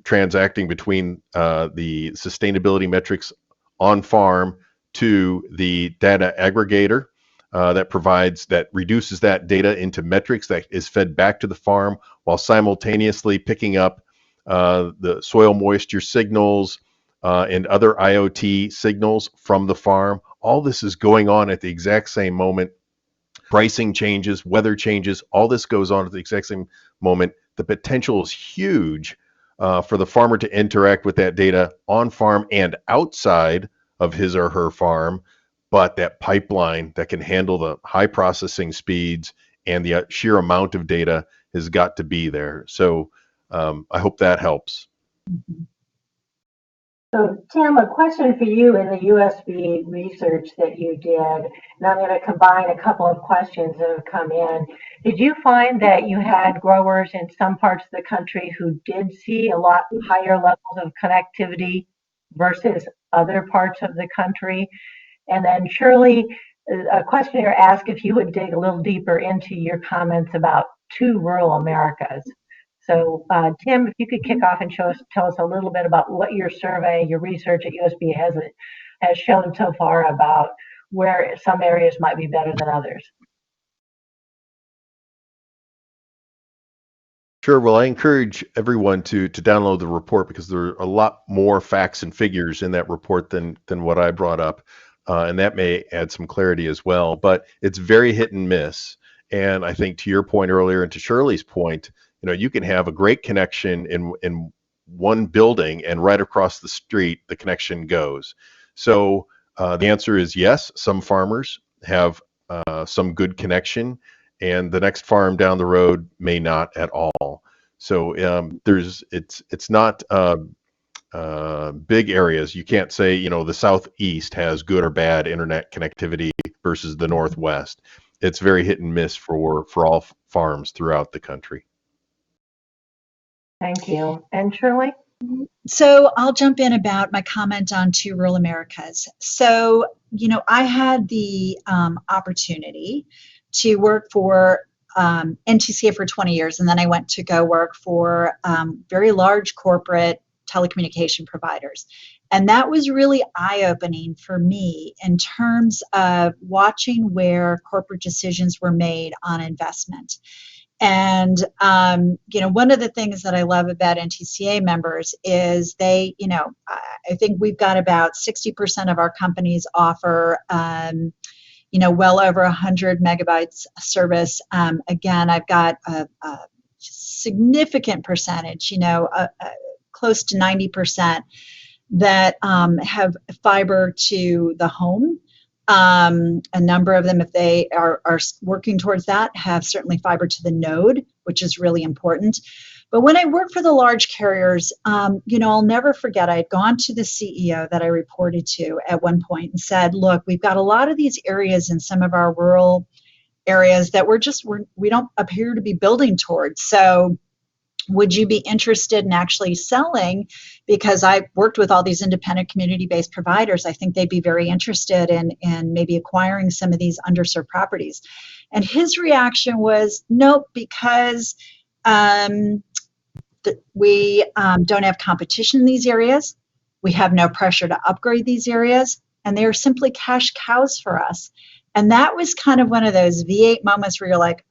transacting between the sustainability metrics on farm to the data aggregator that reduces that data into metrics that is fed back to the farm while simultaneously picking up the soil moisture signals and other IoT signals from the farm. All this is going on at the exact same moment. Pricing changes, weather changes, all this goes on at the exact same moment. The potential is huge for the farmer to interact with that data on farm and outside of his or her farm, but that pipeline that can handle the high processing speeds and the sheer amount of data has got to be there. So I hope that helps. So, Tim, a question for you in the USB research that you did, and I'm going to combine a couple of questions that have come in. Did you find that you had growers in some parts of the country who did see a lot higher levels of connectivity versus other parts of the country? And then, Shirley, a questioner asked if you would dig a little deeper into your comments about two rural Americas. So, Tim, if you could kick off and tell us a little bit about what your survey, your research at USB has shown so far about where some areas might be better than others. Sure. Well, I encourage everyone to download the report because there are a lot more facts and figures in that report than what I brought up, and that may add some clarity as well. But it's very hit and miss. And I think to your point earlier and to Shirley's point, you can have a great connection in one building and right across the street, the connection goes. So the answer is yes, some farmers have some good connection and the next farm down the road may not at all. So it's not big areas. You can't say, the Southeast has good or bad internet connectivity versus the Northwest. It's very hit and miss for all farms throughout the country. Thank you. And Shirley? So I'll jump in about my comment on two rural Americas. So, I had the opportunity to work for NTCA for 20 years, and then I went to go work for very large corporate telecommunication providers. And that was really eye-opening for me in terms of watching where corporate decisions were made on investment. And, one of the things that I love about NTCA members is they, I think we've got about 60% of our companies offer, well over 100 megabytes service. Again, I've got a significant percentage, close to 90% that have fiber to the home. A number of them, if they are working towards that, have certainly fiber to the node, which is really important. But when I worked for the large carriers, I'll never forget, I had gone to the CEO that I reported to at one point and said, look, we've got a lot of these areas in some of our rural areas that we don't appear to be building towards. So would you be interested in actually selling? Because I worked with all these independent community-based providers. I think they'd be very interested in maybe acquiring some of these underserved properties. And his reaction was, nope, because we don't have competition in these areas. We have no pressure to upgrade these areas. And they are simply cash cows for us. And that was kind of one of those V8 moments where you're like,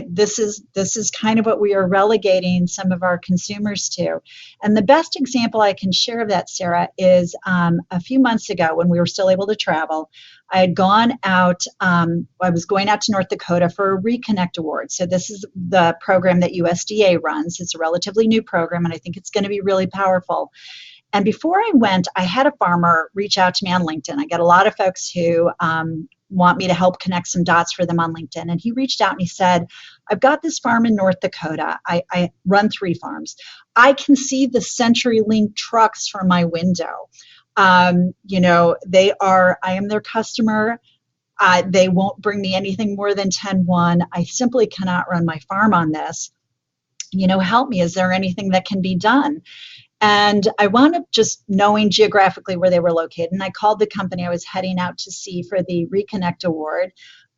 this is kind of what we are relegating some of our consumers to. And the best example I can share of that, Sarah, is a few months ago when we were still able to travel. I had gone out, I was going out to North Dakota for a Reconnect Award. So this is the program that USDA runs. It's a relatively new program, and I think it's going to be really powerful. And before I went, I had a farmer reach out to me on LinkedIn. I get a lot of folks who want me to help connect some dots for them on LinkedIn. And he reached out and he said, I've got this farm in North Dakota. I run 3 farms. I can see the CenturyLink trucks from my window. You know, I am their customer. They won't bring me anything more than 10-1. I simply cannot run my farm on this. You know, help me. Is there anything that can be done? And I wound up just knowing geographically where they were located. And I called the company I was heading out to see for the Reconnect Award,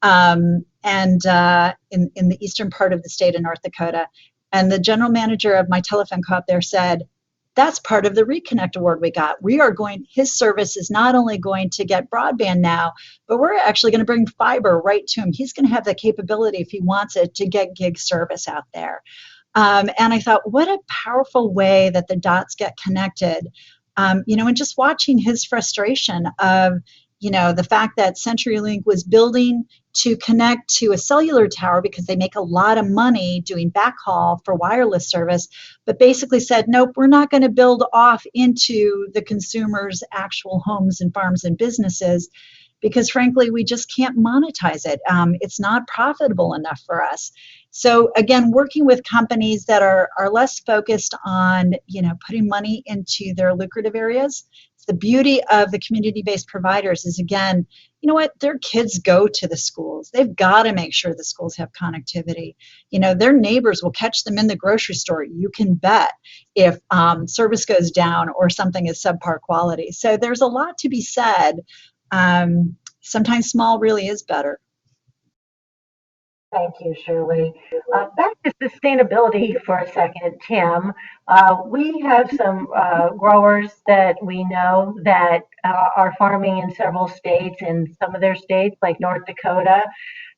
and in the eastern part of the state of North Dakota. And the general manager of my telephone co-op there said, that's part of the Reconnect Award we got. His service is not only going to get broadband now, but we're actually going to bring fiber right to him. He's going to have the capability, if he wants it, to get gig service out there. And I thought, what a powerful way that the dots get connected. You know, and just watching his frustration of, you know, the fact that CenturyLink was building to connect to a cellular tower because they make a lot of money doing backhaul for wireless service, but basically said, nope, we're not going to build off into the consumer's actual homes and farms and businesses, because frankly, we just can't monetize it. It's not profitable enough for us. So again, working with companies that are less focused on, you know, putting money into their lucrative areas. The beauty of the community-based providers is, again, you know what, their kids go to the schools. They've got to make sure the schools have connectivity. You know, their neighbors will catch them in the grocery store. You can bet if service goes down or something is subpar quality. So there's a lot to be said. Sometimes small really is better. Thank you, Shirley. Back to sustainability for a second, Tim. We have some growers that we know that are farming in several states, and some of their states, like North Dakota,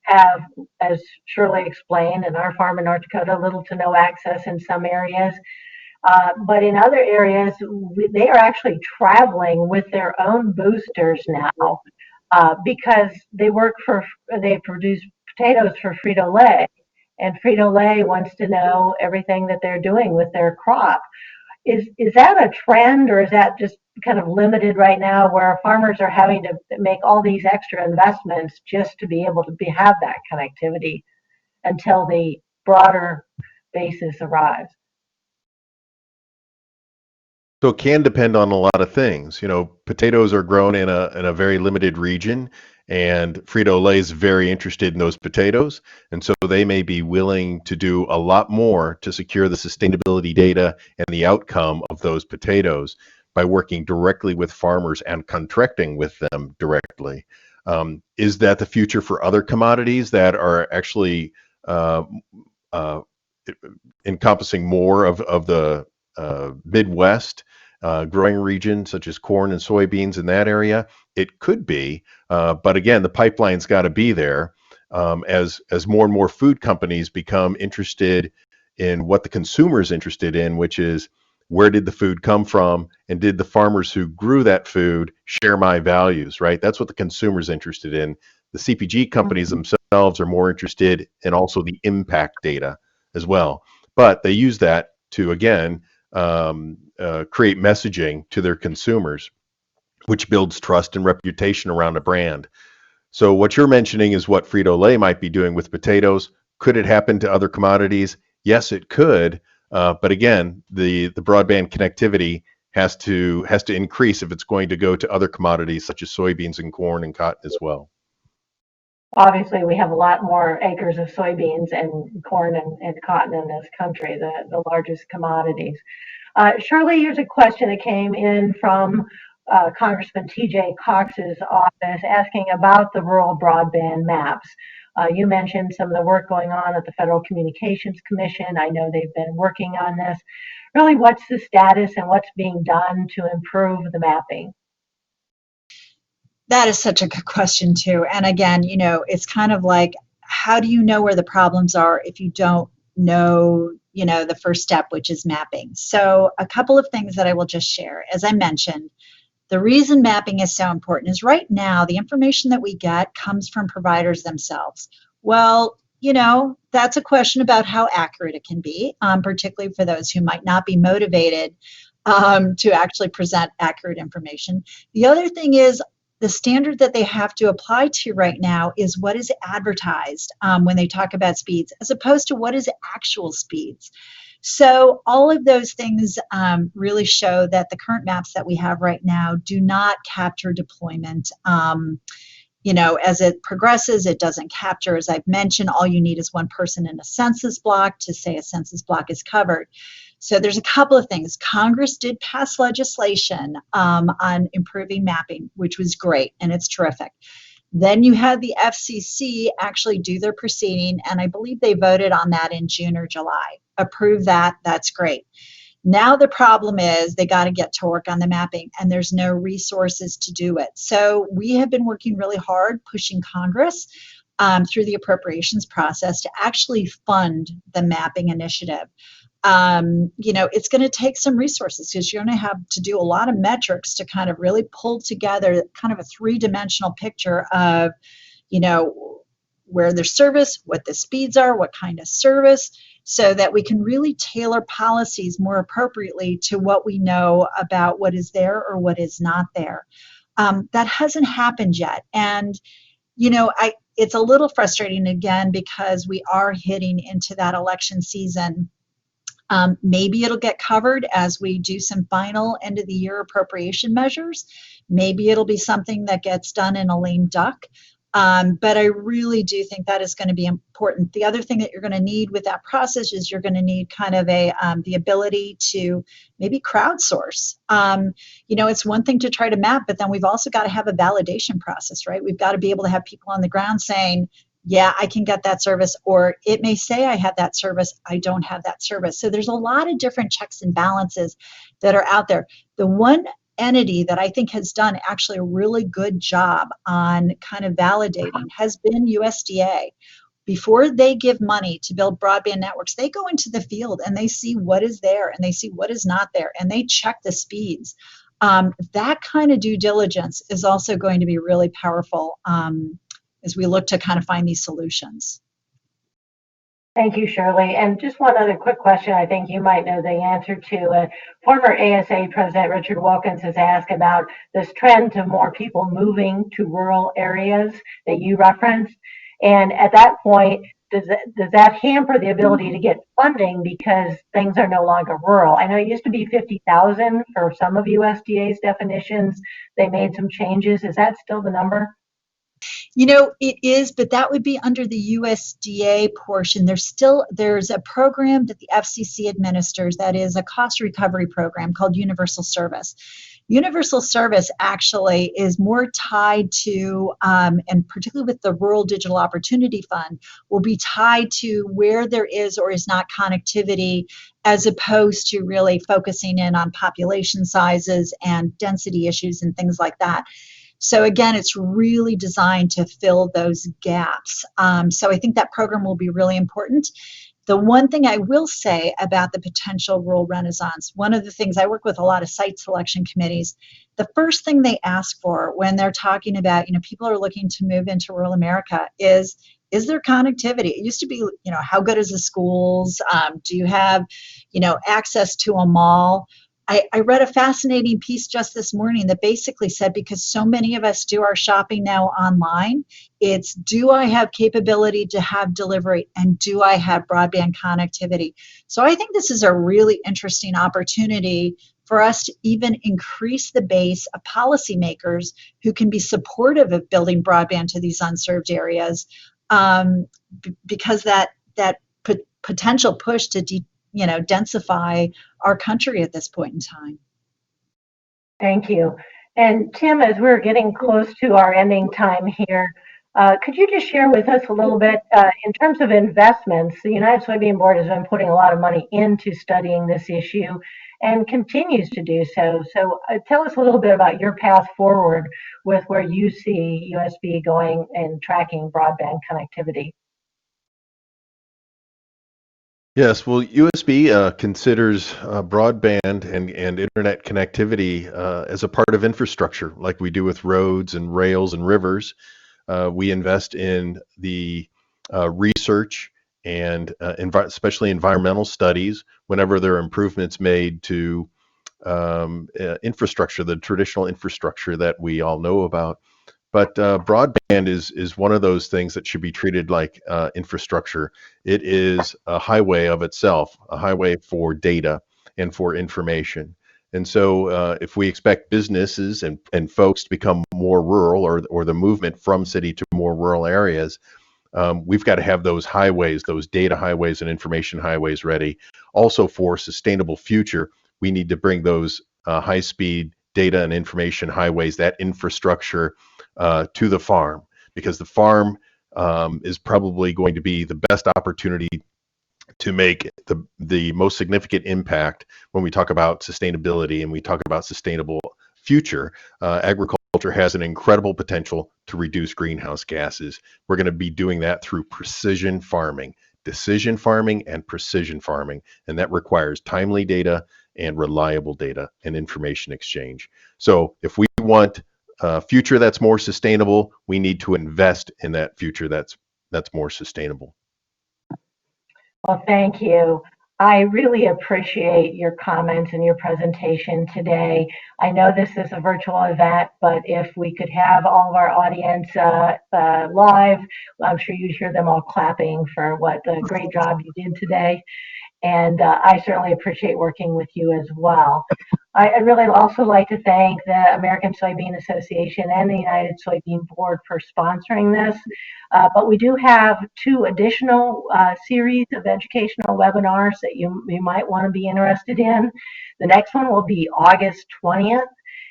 have, as Shirley explained, and our farm in North Dakota, little to no access in some areas. But in other areas, they are actually traveling with their own boosters now because they produce potatoes for Frito-Lay, and Frito-Lay wants to know everything that they're doing with their crop. Is that a trend, or is that just kind of limited right now, where farmers are having to make all these extra investments just to be able to have that connectivity until the broader basis arrives? So it can depend on a lot of things. You know, potatoes are grown in a very limited region, and Frito-Lay is very interested in those potatoes, and so they may be willing to do a lot more to secure the sustainability data and the outcome of those potatoes by working directly with farmers and contracting with them directly. Is that the future for other commodities that are actually encompassing more of the Midwest growing region, such as corn and soybeans in that area? It could be, but again, the pipeline's got to be there as more and more food companies become interested in what the consumer is interested in, which is, where did the food come from, and did the farmers who grew that food share my values, right? That's what the consumer's interested in. The CPG companies themselves are more interested in also the impact data as well, but they use that to, again, create messaging to their consumers, which builds trust and reputation around a brand. So what you're mentioning is what Frito-Lay might be doing with potatoes. Could it happen to other commodities? Yes, it could. But again, the broadband connectivity has to increase if it's going to go to other commodities such as soybeans and corn and cotton as well. Obviously, we have a lot more acres of soybeans and corn and cotton in this country, the largest commodities. Shirley, here's a question that came in from Congressman TJ Cox's office asking about the rural broadband maps. You mentioned some of the work going on at the Federal Communications Commission. I know they've been working on this. Really, what's the status and what's being done to improve the mapping? That is such a good question too. And again, you know, it's kind of like, how do you know where the problems are if you don't know, the first step, which is mapping? So a couple of things that I will just share. As I mentioned, the reason mapping is so important is right now, the information that we get comes from providers themselves. Well, that's a question about how accurate it can be, particularly for those who might not be motivated to actually present accurate information. The other thing is the standard that they have to apply to right now is what is advertised when they talk about speeds, as opposed to what is actual speeds. So all of those things really show that the current maps that we have right now do not capture deployment. As it progresses, it doesn't capture. As I've mentioned, all you need is one person in a census block to say a census block is covered. So there's a couple of things. Congress did pass legislation on improving mapping, which was great, and it's terrific. Then you had the FCC actually do their proceeding, and I believe they voted on that in June or July. Approve that, that's great. Now the problem is they got to get to work on the mapping, and there's no resources to do it. So we have been working really hard pushing Congress through the appropriations process to actually fund the mapping initiative. It's going to take some resources because you're going to have to do a lot of metrics to kind of really pull together kind of a three-dimensional picture of, where there's service, what the speeds are, what kind of service, so that we can really tailor policies more appropriately to what we know about what is there or what is not there. That hasn't happened yet. And, it's a little frustrating again because we are hitting into that election season. Maybe it'll get covered as we do some final end of the year appropriation measures. Maybe it'll be something that gets done in a lame duck. But I really do think that is going to be important. The other thing that you're going to need with that process is you're going to need kind of the ability to maybe crowdsource. It's one thing to try to map, but then we've also got to have a validation process, right? We've got to be able to have people on the ground saying, yeah, I can get that service, or it may say I have that service, I don't have that service. So there's a lot of different checks and balances that are out there. The one entity that I think has done actually a really good job on kind of validating has been USDA. Before they give money to build broadband networks, they go into the field and they see what is there and they see what is not there, and they check the speeds. That kind of due diligence is also going to be really powerful as we look to kind of find these solutions. Thank you, Shirley. And just one other quick question I think you might know the answer to. Former ASA President Richard Wilkins has asked about this trend to more people moving to rural areas that you referenced. And at that point, does that hamper the ability to get funding because things are no longer rural? I know it used to be 50,000 for some of USDA's definitions. They made some changes. Is that still the number? It is, but that would be under the USDA portion. There's a program that the FCC administers that is a cost recovery program called Universal Service. Universal Service actually is more tied to, and particularly with the Rural Digital Opportunity Fund, will be tied to where there is or is not connectivity, as opposed to really focusing in on population sizes and density issues and things like that. So again, it's really designed to fill those gaps. So I think that program will be really important. The one thing I will say about the potential rural renaissance, one of the things, I work with a lot of site selection committees, the first thing they ask for when they're talking about, people are looking to move into rural America is there connectivity? It used to be, how good is the schools? Do you have, access to a mall? I read a fascinating piece just this morning that basically said, because so many of us do our shopping now online, it's, do I have capability to have delivery, and do I have broadband connectivity? So I think this is a really interesting opportunity for us to even increase the base of policymakers who can be supportive of building broadband to these unserved areas, because that potential push to densify our country at this point in time. Thank you. And Tim, as we're getting close to our ending time here, could you just share with us a little bit in terms of investments? The United Soybean Board has been putting a lot of money into studying this issue and continues to do so. So tell us a little bit about your path forward with where you see USB going and tracking broadband connectivity. Yes, well, USB considers broadband and internet connectivity as a part of infrastructure, like we do with roads and rails and rivers. We invest in the research and especially environmental studies whenever there are improvements made to infrastructure, the traditional infrastructure that we all know about. But broadband is one of those things that should be treated like infrastructure. It is a highway of itself, a highway for data and for information. And so if we expect businesses and folks to become more rural, or the movement from city to more rural areas, we've got to have those highways, those data highways and information highways ready. Also, for sustainable future, we need to bring those high-speed data and information highways, that infrastructure, to the farm, because the farm is probably going to be the best opportunity to make the most significant impact when we talk about sustainability and we talk about sustainable future. Agriculture has an incredible potential to reduce greenhouse gases. We're going to be doing that through precision farming, decision farming, and precision farming, and that requires timely data and reliable data and information exchange. So if we want a future that's more sustainable, we need to invest in that future that's more sustainable. Well, thank you. I really appreciate your comments and your presentation today. I know this is a virtual event, but if we could have all of our audience live, I'm sure you'd hear them all clapping for what a great job you did today. And I certainly appreciate working with you as well. I'd really also like to thank the American Soybean Association and the United Soybean Board for sponsoring this. But we do have 2 additional series of educational webinars that you might want to be interested in. The next one will be August 20th,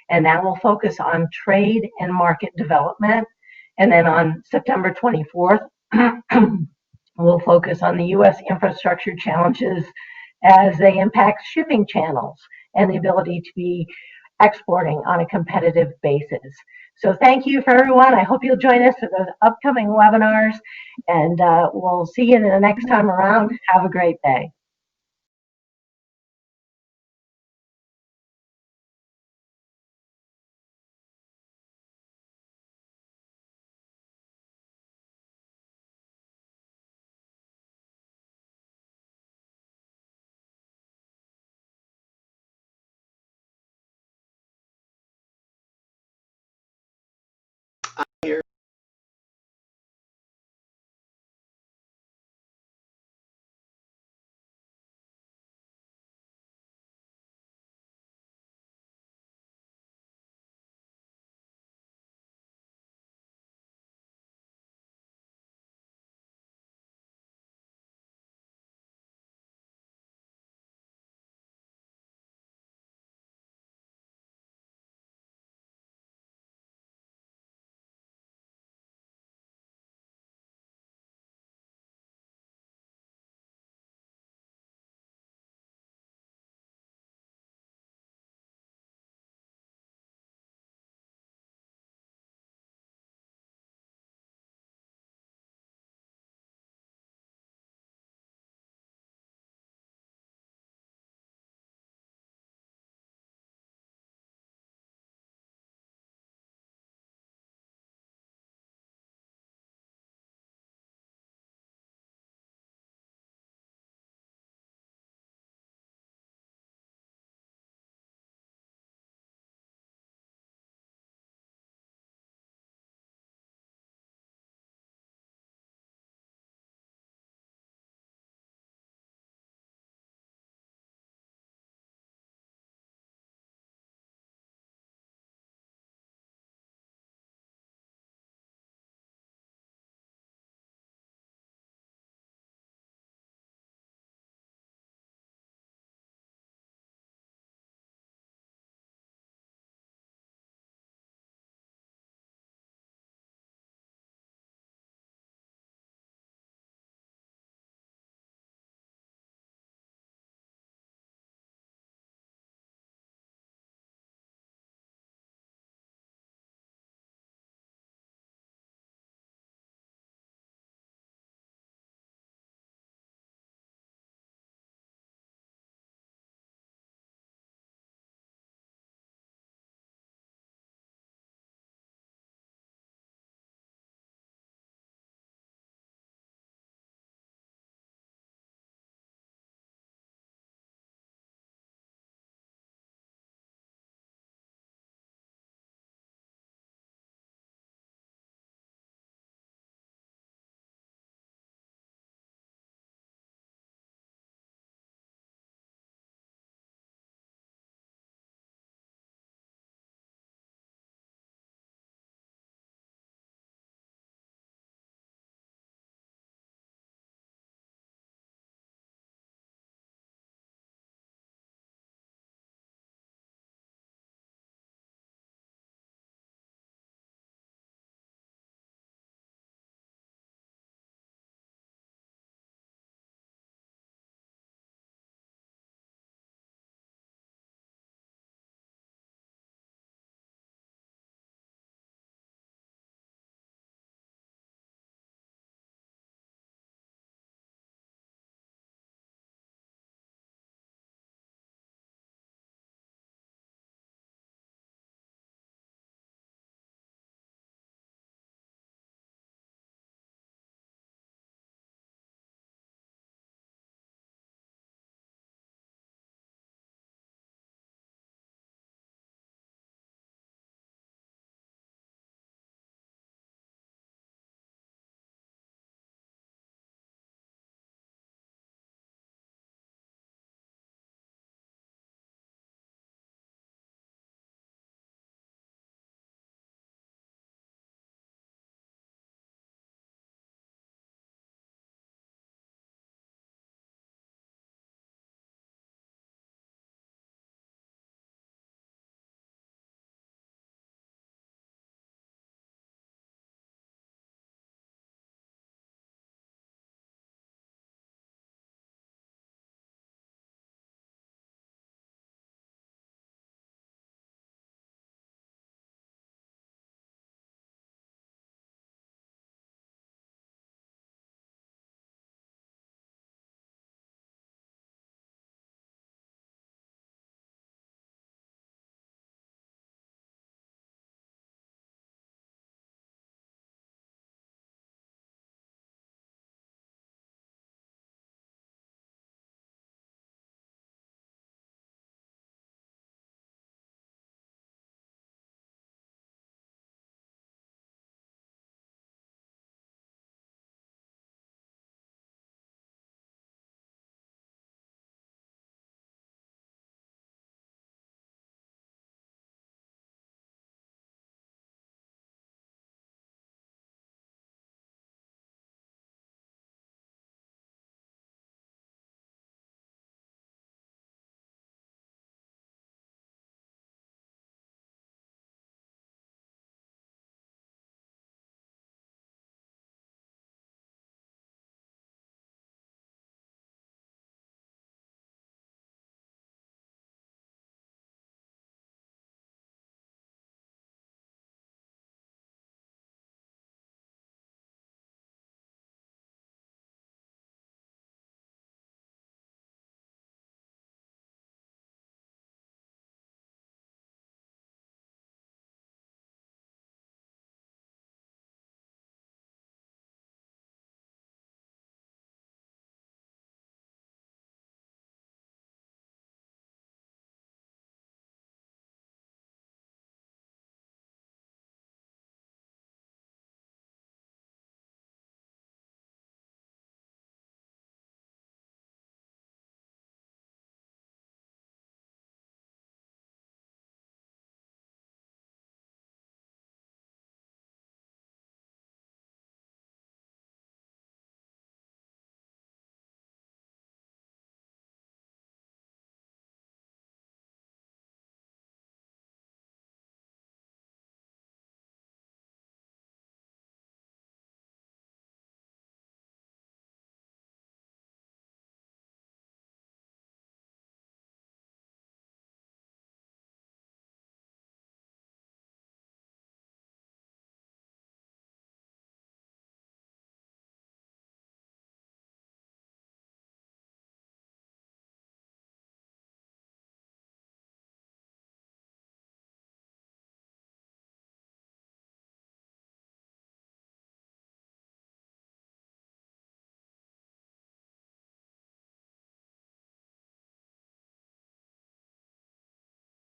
and that will focus on trade and market development. And then on September 24th, we'll focus on the U.S. infrastructure challenges as they impact shipping channels and the ability to be exporting on a competitive basis. So thank you for everyone. I hope you'll join us for those upcoming webinars, and we'll see you the next time around. Have a great day.